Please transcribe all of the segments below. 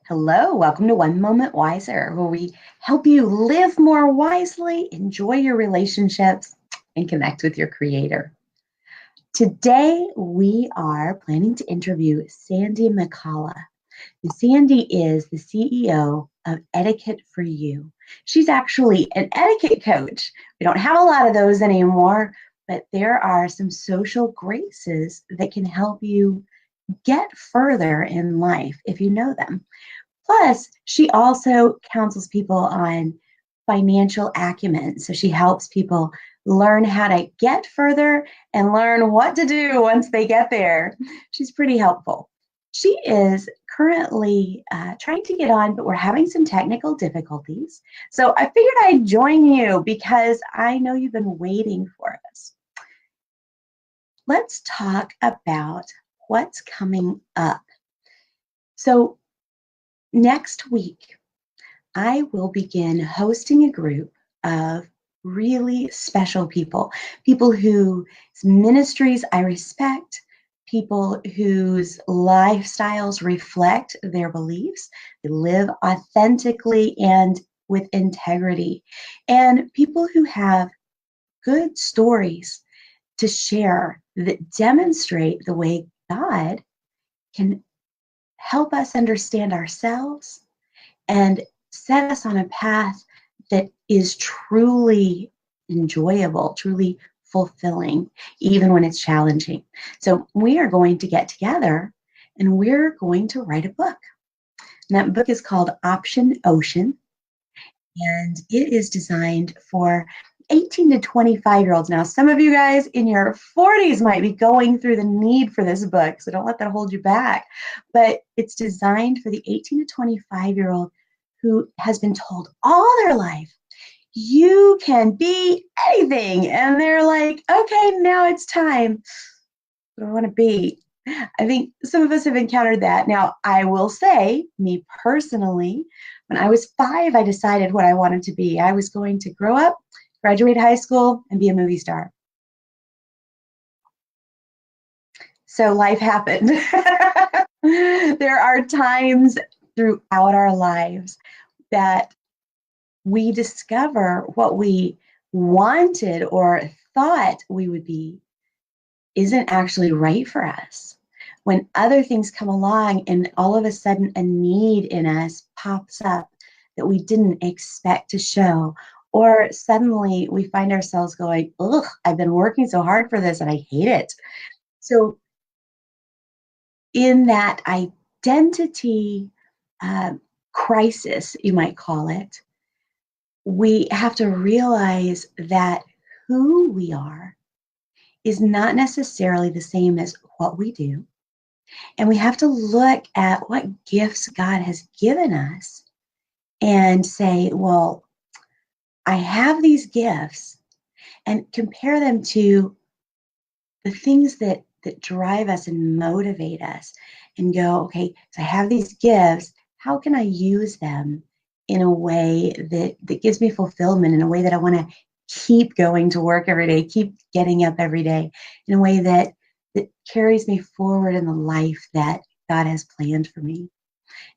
Hello, welcome to One Moment Wiser, where we help you live more wisely, enjoy your relationships, and connect with your creator. Today, we are planning to interview Sandi MacCalla. Sandi is the CEO of Etiquette for You. She's actually an etiquette coach. We don't have a lot of those anymore, but there are some social graces that can help you get further in life if you know them. Plus, she also counsels people on financial acumen. So she helps people learn how to get further and learn what to do once they get there. She's pretty helpful. She is currently trying to get on, but we're having some technical difficulties. So I figured I'd join you because I know you've been waiting for us. Let's talk about what's coming up. So next week, I will begin hosting a group of really special people whose ministries I respect, people whose lifestyles reflect their beliefs, they live authentically and with integrity, and people who have good stories to share that demonstrate the way God can help us understand ourselves and set us on a path that is truly enjoyable, truly fulfilling, even when it's challenging. So we are going to get together and we're going to write a book. And that book is called Option Ocean, and it is designed for 18 to 25-year-olds. Now, some of you guys in your 40s might be going through the need for this book, so don't let that hold you back. But it's designed for the 18 to 25-year-old who has been told all their life, you can be anything. And they're like, okay, now it's time. What do I want to be? I think some of us have encountered that. Now, I will say, me personally, when I was 5, I decided what I wanted to be. I was going to grow up, graduate high school, and be a movie star. So life happened. There are times throughout our lives that we discover what we wanted or thought we would be isn't actually right for us. When other things come along and all of a sudden a need in us pops up that we didn't expect to show, or suddenly we find ourselves going, ugh, I've been working so hard for this and I hate it. So in that identity crisis, you might call it, we have to realize that who we are is not necessarily the same as what we do. And we have to look at what gifts God has given us and say, well, I have these gifts, and compare them to the things that drive us and motivate us and go, okay, so I have these gifts. How can I use them in a way that gives me fulfillment, in a way that I want to keep going to work every day, keep getting up every day, in a way that carries me forward in the life that God has planned for me.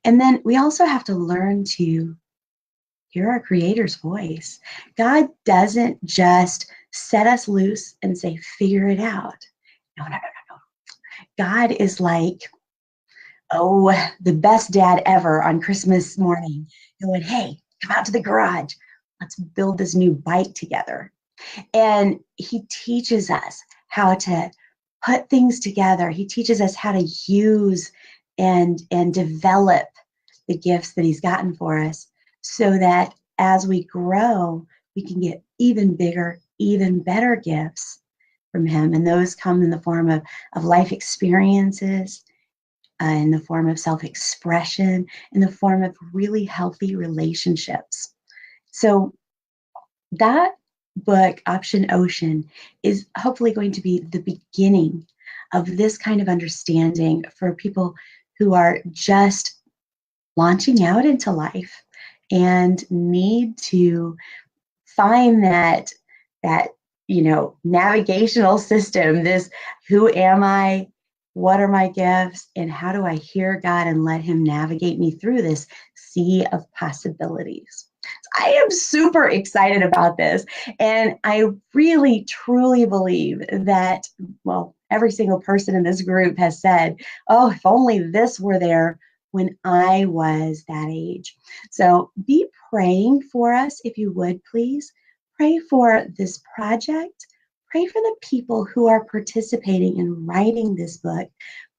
And then we also have to learn to hear our Creator's voice. God doesn't just set us loose and say, figure it out. No. God is like, oh, the best dad ever on Christmas morning, going, hey, come out to the garage. Let's build this new bike together. And he teaches us how to put things together. He teaches us how to use and develop the gifts that he's gotten for us so that as we grow, we can get even bigger, even better gifts from him. And those come in the form of life experiences, in the form of self-expression, in the form of really healthy relationships. So that book, Option Ocean, is hopefully going to be the beginning of this kind of understanding for people who are just launching out into life and need to find that navigational system, this who am I what are my gifts, and how do I hear God and let him navigate me through this sea of possibilities. I am super excited about this. And I really, truly believe that, well, every single person in this group has said, oh, if only this were there when I was that age. So be praying for us, if you would, please. Pray for this project. Pray for the people who are participating in writing this book,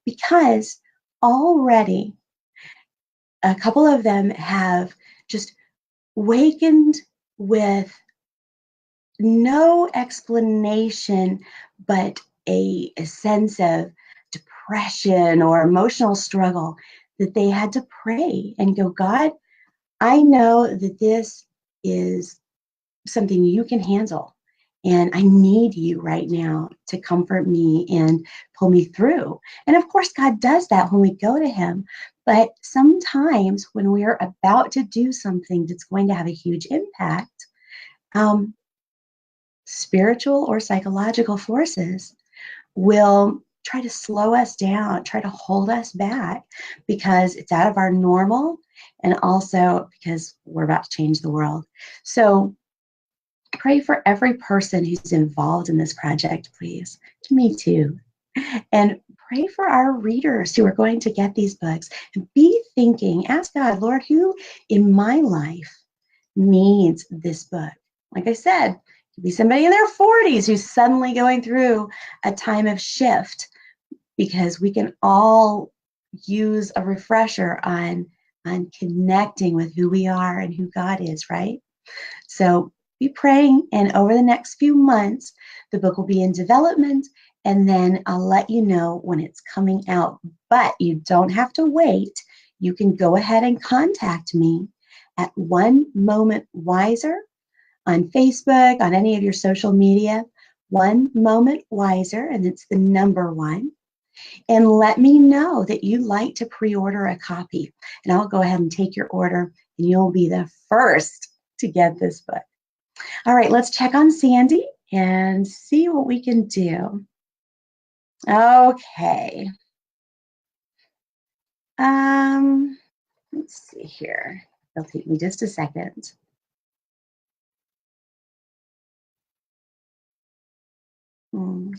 because already a couple of them have just wakened with no explanation, but a sense of depression or emotional struggle, that they had to pray and go, God, I know that this is something you can handle. And I need you right now to comfort me and pull me through. And of course, God does that when we go to him. But sometimes when we're about to do something that's going to have a huge impact, um, spiritual or psychological forces will try to slow us down, try to hold us back, because it's out of our normal, and also because we're about to change the world. So pray for every person who's involved in this project, please. Me too. And pray for our readers who are going to get these books. And be thinking, ask God, Lord, who in my life needs this book? Like I said, it could be somebody in their 40s who's suddenly going through a time of shift, because we can all use a refresher on connecting with who we are and who God is, right? So be praying, and over the next few months, the book will be in development, and then I'll let you know when it's coming out. But you don't have to wait. You can go ahead and contact me at One Moment Wiser on Facebook, on any of your social media. One Moment Wiser, and it's the number one. And let me know that you'd like to pre-order a copy, and I'll go ahead and take your order, and you'll be the first to get this book. All right, let's check on Sandy and see what we can do. Okay. Let's see here. It'll take me just a second. Hmm.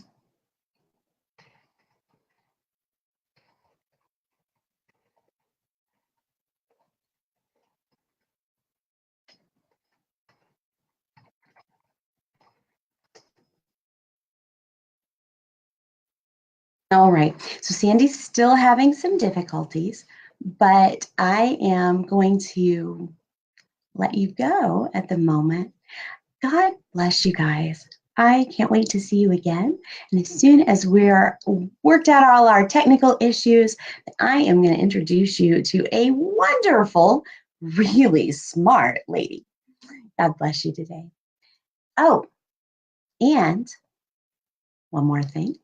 All right, so Sandy's still having some difficulties, but I am going to let you go at the moment. God bless you guys. I can't wait to see you again. And as soon as we're worked out all our technical issues, I am going to introduce you to a wonderful, really smart lady. God bless you today. Oh, and one more thing.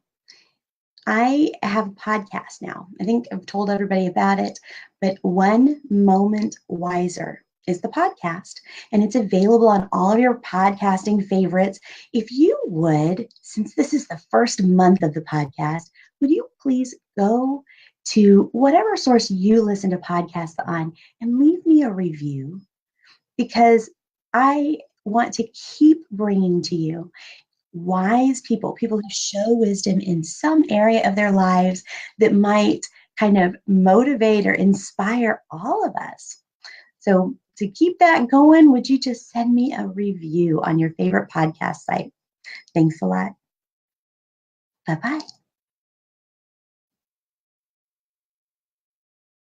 I have a podcast now. I think I've told everybody about it, but One Moment Wiser is the podcast, and it's available on all of your podcasting favorites. If you would, since this is the first month of the podcast, would you please go to whatever source you listen to podcasts on and leave me a review? Because I want to keep bringing to you wise people, people who show wisdom in some area of their lives that might kind of motivate or inspire all of us. So to keep that going, would you just send me a review on your favorite podcast site? Thanks a lot. Bye-bye.